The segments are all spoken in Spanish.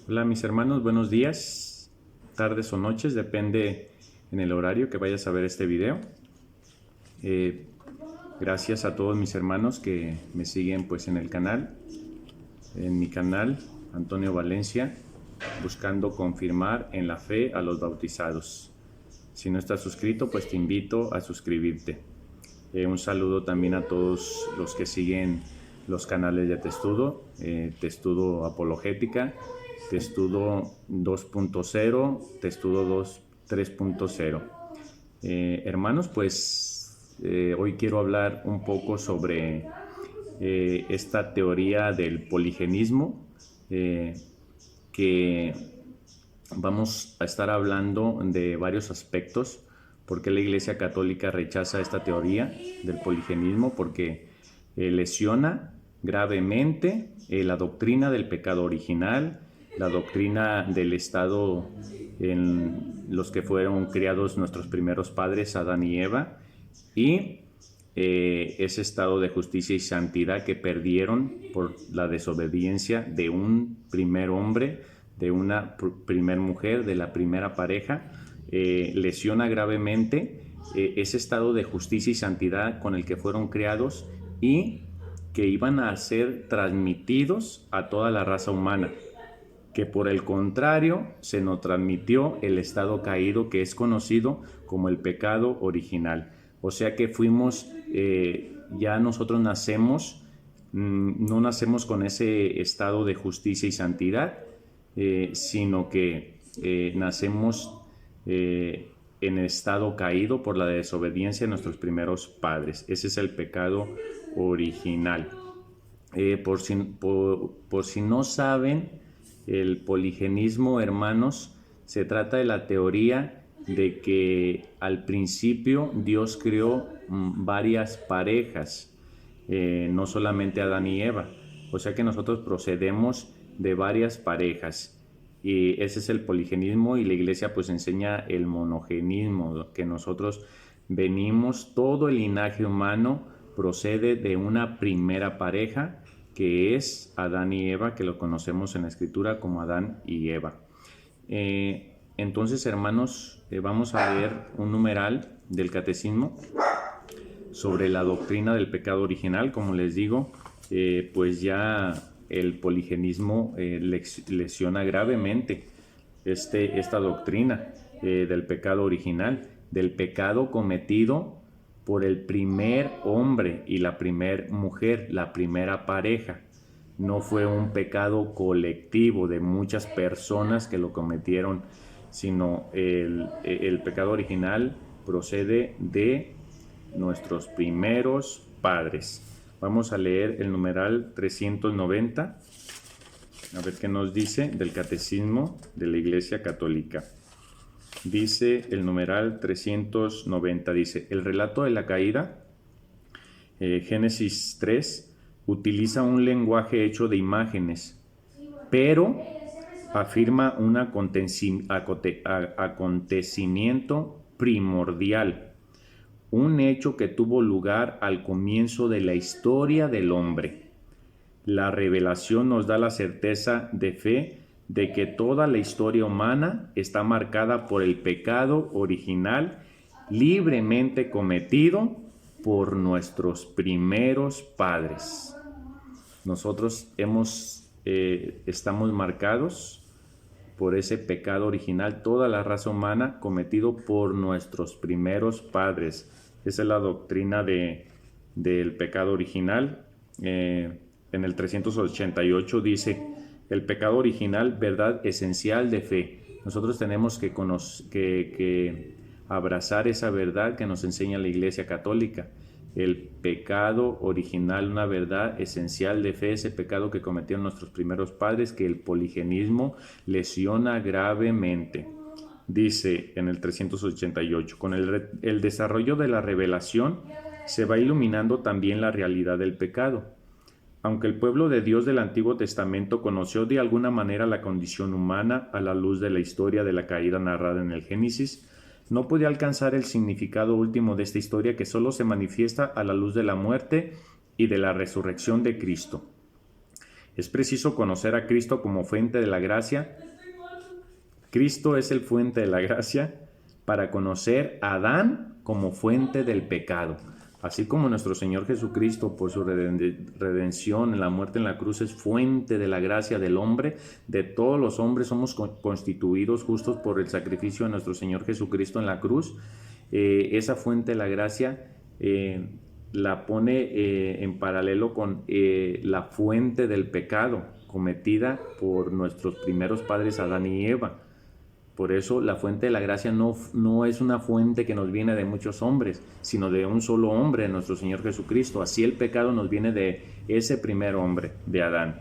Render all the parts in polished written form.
Hola mis hermanos, buenos días, tardes o noches, depende en el horario que vayas a ver este video. Eh, Gracias a todos mis hermanos que me siguen pues en el canal, en mi canal, Antonio Valencia, buscando confirmar en la fe a los bautizados. Si no estás suscrito, pues te invito a suscribirte. Un saludo también a todos los que siguen los canales de Testudo, Testudo Apologética, Testudo 2.0, Testudo 3.0. Hermanos, pues hoy quiero hablar un poco sobre esta teoría del poligenismo, que vamos a estar hablando de varios aspectos. ¿Por qué la Iglesia Católica rechaza esta teoría del poligenismo? Porque lesiona gravemente la doctrina del pecado original, la doctrina del estado en los que fueron criados nuestros primeros padres, Adán y Eva, y ese estado de justicia y santidad que perdieron por la desobediencia de un primer hombre, de una primer mujer, de la primera pareja. Lesiona gravemente ese estado de justicia y santidad con el que fueron creados y que iban a ser transmitidos a toda la raza humana, que por el contrario se nos transmitió el estado caído que es conocido como el pecado original. O sea que fuimos, ya nosotros nacemos, no nacemos con ese estado de justicia y santidad, sino que nacemos en estado caído por la desobediencia de nuestros primeros padres. Ese es el pecado original. Por si no saben, el poligenismo, hermanos, se trata de la teoría de que al principio Dios creó varias parejas, no solamente Adán y Eva. O sea que nosotros procedemos de varias parejas, y ese es el poligenismo, y la Iglesia pues enseña el monogenismo, que nosotros venimos, todo el linaje humano procede de una primera pareja, que es Adán y Eva, que lo conocemos en la Escritura como Adán y Eva. Entonces, hermanos, vamos a leer un numeral del Catecismo sobre la doctrina del pecado original. Como les digo, pues ya el poligenismo lesiona gravemente esta doctrina del pecado original, del pecado cometido por el primer hombre y la primer mujer, la primera pareja. No fue un pecado colectivo de muchas personas que lo cometieron, sino el pecado original procede de nuestros primeros padres. Vamos a leer el numeral 390, a ver qué nos dice del Catecismo de la Iglesia Católica. Dice el numeral 390, dice: el relato de la caída, Génesis 3, utiliza un lenguaje hecho de imágenes, pero afirma un acontecimiento primordial, un hecho que tuvo lugar al comienzo de la historia del hombre. La revelación nos da la certeza de fe de que toda la historia humana está marcada por el pecado original libremente cometido por nuestros primeros padres. Nosotros estamos marcados por ese pecado original, toda la raza humana cometido por nuestros primeros padres. Esa es la doctrina del pecado original. En el 388 dice: el pecado original, verdad esencial de fe. Nosotros tenemos que abrazar esa verdad que nos enseña la Iglesia Católica. El pecado original, una verdad esencial de fe, ese pecado que cometieron nuestros primeros padres, que el poligenismo lesiona gravemente. Dice en el 388, con el desarrollo de la revelación se va iluminando también la realidad del pecado. Aunque el pueblo de Dios del Antiguo Testamento conoció de alguna manera la condición humana a la luz de la historia de la caída narrada en el Génesis, no puede alcanzar el significado último de esta historia, que solo se manifiesta a la luz de la muerte y de la resurrección de Cristo. Es preciso conocer a Cristo como fuente de la gracia. Cristo es el fuente de la gracia para conocer a Adán como fuente del pecado. Así como nuestro Señor Jesucristo, por su redención en la muerte en la cruz, es fuente de la gracia del hombre, de todos los hombres somos constituidos justos por el sacrificio de nuestro Señor Jesucristo en la cruz. Esa fuente de la gracia la pone en paralelo con la fuente del pecado cometida por nuestros primeros padres Adán y Eva. Por eso la fuente de la gracia no es una fuente que nos viene de muchos hombres, sino de un solo hombre, nuestro Señor Jesucristo. Así el pecado nos viene de ese primer hombre, de Adán.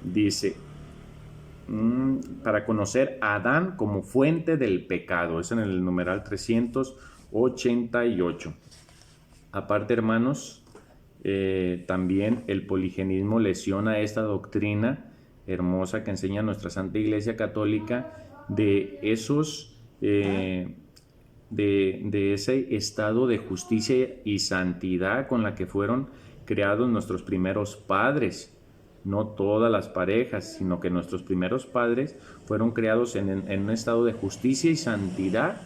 Dice, para conocer a Adán como fuente del pecado. Es en el numeral 388. Aparte, hermanos, también el poligenismo lesiona esta doctrina hermosa que enseña nuestra Santa Iglesia Católica de ese estado de justicia y santidad con la que fueron creados nuestros primeros padres. No todas las parejas, sino que nuestros primeros padres fueron creados en un estado de justicia y santidad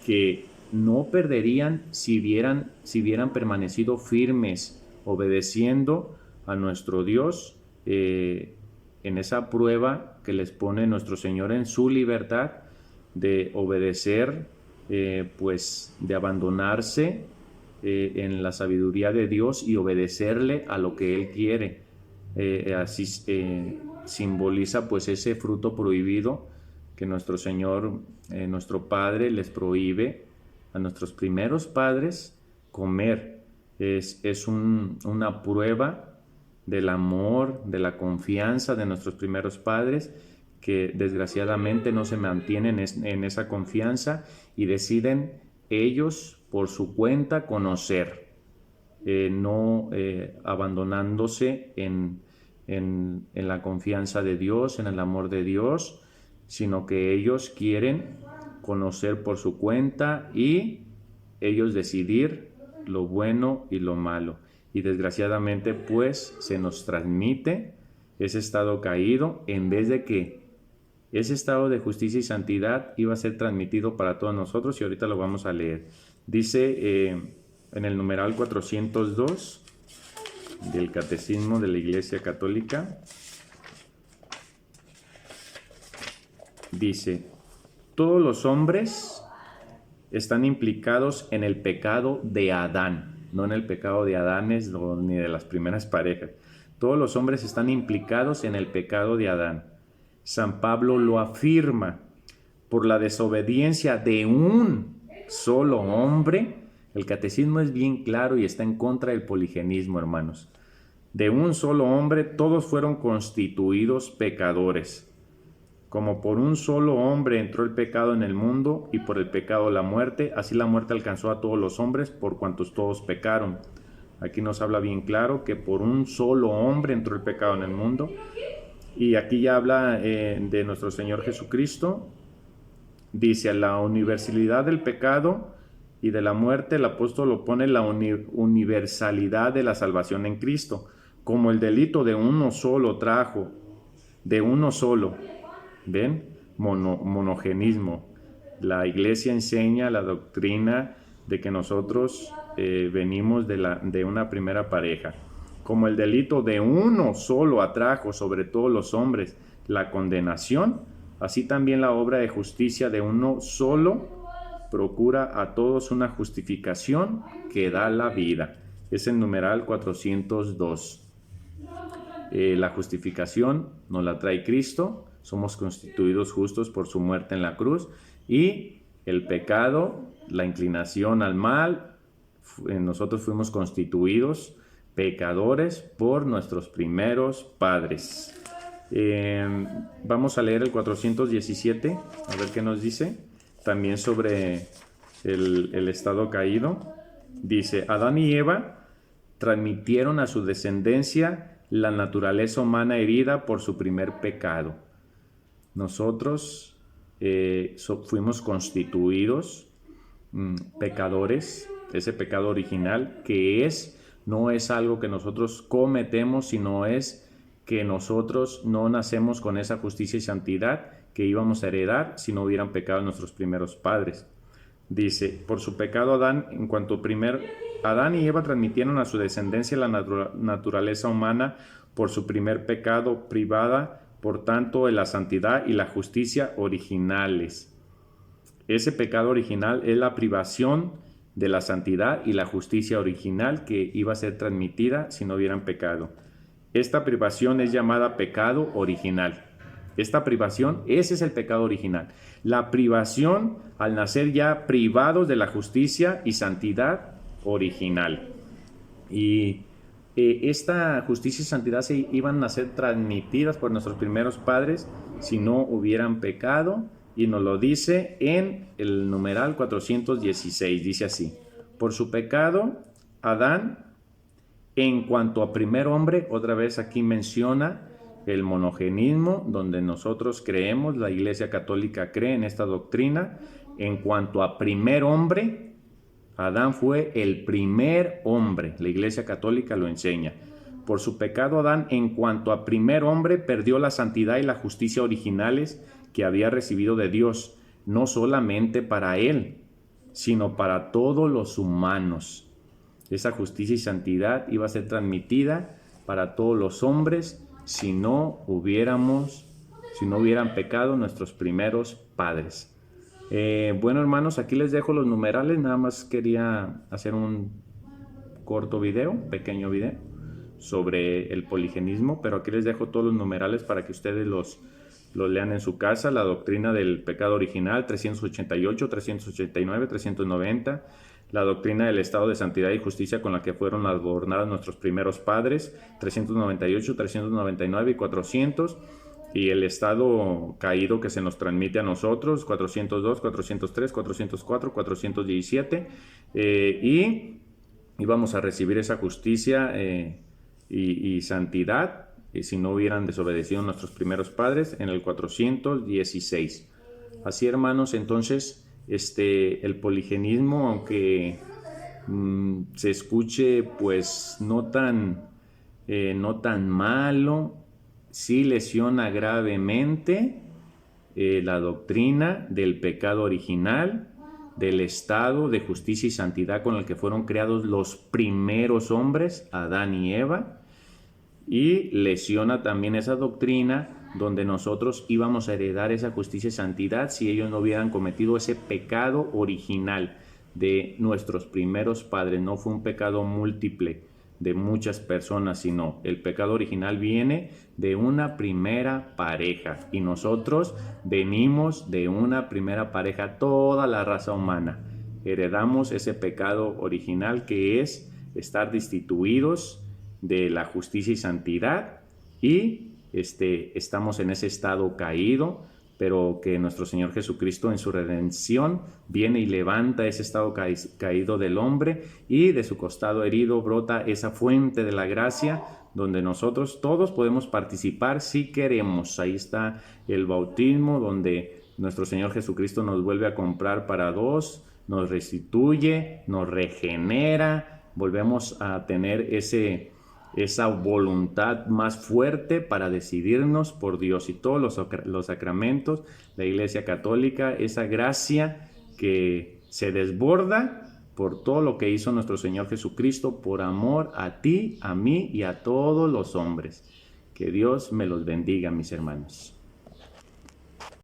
que no perderían si hubieran permanecido firmes, obedeciendo a nuestro Dios en esa prueba que les pone nuestro Señor en su libertad de obedecer, pues de abandonarse en la sabiduría de Dios y obedecerle a lo que Él quiere. Así simboliza pues ese fruto prohibido que nuestro Señor, nuestro Padre, les prohíbe a nuestros primeros padres comer. Es una prueba del amor, de la confianza de nuestros primeros padres, que desgraciadamente no se mantienen en esa confianza y deciden ellos por su cuenta conocer, no abandonándose en la confianza de Dios, en el amor de Dios, sino que ellos quieren conocer por su cuenta y ellos decidir lo bueno y lo malo. Y desgraciadamente pues se nos transmite ese estado caído, en vez de que ese estado de justicia y santidad iba a ser transmitido para todos nosotros, y ahorita lo vamos a leer. Dice en el numeral 402 del Catecismo de la Iglesia Católica, dice: todos los hombres están implicados en el pecado de Adán, no en el pecado de Adanes ni de las primeras parejas. Todos los hombres están implicados en el pecado de Adán. San Pablo lo afirma: por la desobediencia de un solo hombre. El catecismo es bien claro y está en contra del poligenismo, hermanos. De un solo hombre todos fueron constituidos pecadores. Como por un solo hombre entró el pecado en el mundo, y por el pecado la muerte, así la muerte alcanzó a todos los hombres por cuantos todos pecaron. Aquí nos habla bien claro que por un solo hombre entró el pecado en el mundo. Y aquí ya habla de nuestro Señor Jesucristo. Dice: a la universalidad del pecado y de la muerte, el apóstol opone la universalidad de la salvación en Cristo. Como el delito de uno solo trajo, de uno solo, ¿ven? Monogenismo. La Iglesia enseña la doctrina de que nosotros venimos de una primera pareja. Como el delito de uno solo atrajo sobre todos los hombres la condenación, así también la obra de justicia de uno solo procura a todos una justificación que da la vida. Es el numeral 402. La justificación nos la trae Cristo. Somos constituidos justos por su muerte en la cruz, y el pecado, la inclinación al mal, nosotros fuimos constituidos pecadores por nuestros primeros padres. Vamos a leer el 417, a ver qué nos dice, también sobre el estado caído. Dice: Adán y Eva transmitieron a su descendencia la naturaleza humana herida por su primer pecado. Nosotros fuimos constituidos pecadores. Ese pecado original que no es algo que nosotros cometemos, sino es que nosotros no nacemos con esa justicia y santidad que íbamos a heredar si no hubieran pecado nuestros primeros padres. Dice, por su pecado Adán y Eva transmitieron a su descendencia la naturaleza humana por su primer pecado privada, por tanto, de la santidad y la justicia originales. Ese pecado original es la privación de la santidad y la justicia original que iba a ser transmitida si no hubieran pecado. Esta privación es llamada pecado original. Esta privación, ese es el pecado original. La privación al nacer ya privados de la justicia y santidad original. Y esta justicia y santidad se iban a ser transmitidas por nuestros primeros padres si no hubieran pecado. Y nos lo dice en el numeral 416. Dice así: por su pecado, Adán, en cuanto a primer hombre, otra vez aquí menciona el monogenismo, donde nosotros creemos, la Iglesia Católica cree en esta doctrina. En cuanto a primer hombre, Adán fue el primer hombre. La Iglesia Católica lo enseña. Por su pecado, Adán, en cuanto a primer hombre, perdió la santidad y la justicia originales que había recibido de Dios, no solamente para él, sino para todos los humanos. Esa justicia y santidad iba a ser transmitida para todos los hombres si no hubieran pecado nuestros primeros padres. Bueno, hermanos, aquí les dejo los numerales. Nada más quería hacer un corto video, pequeño video, sobre el poligenismo, pero aquí les dejo todos los numerales para que ustedes los lean en su casa. La doctrina del pecado original, 388, 389, 390. La doctrina del estado de santidad y justicia con la que fueron adornados nuestros primeros padres, 398, 399 y 400. Y el estado caído que se nos transmite a nosotros, 402, 403, 404, 417. Y vamos a recibir esa justicia y santidad si no hubieran desobedecido nuestros primeros padres en el 416. Así, hermanos, entonces el poligenismo, aunque se escuche pues no tan malo, sí lesiona gravemente la doctrina del pecado original, del estado de justicia y santidad con el que fueron creados los primeros hombres, Adán y Eva, y lesiona también esa doctrina donde nosotros íbamos a heredar esa justicia y santidad si ellos no hubieran cometido ese pecado original de nuestros primeros padres. No fue un pecado múltiple de muchas personas, sino el pecado original viene de una primera pareja, y nosotros venimos de una primera pareja, toda la raza humana. Heredamos ese pecado original que es estar destituidos de la justicia y santidad, y estamos en ese estado caído, pero que nuestro Señor Jesucristo en su redención viene y levanta ese estado caído del hombre, y de su costado herido brota esa fuente de la gracia donde nosotros todos podemos participar si queremos. Ahí está el bautismo, donde nuestro Señor Jesucristo nos vuelve a comprar para dos, nos restituye, nos regenera, volvemos a tener esa voluntad más fuerte para decidirnos por Dios, y todos los sacramentos, la Iglesia Católica, esa gracia que se desborda por todo lo que hizo nuestro Señor Jesucristo por amor a ti, a mí y a todos los hombres. Que Dios me los bendiga, mis hermanos.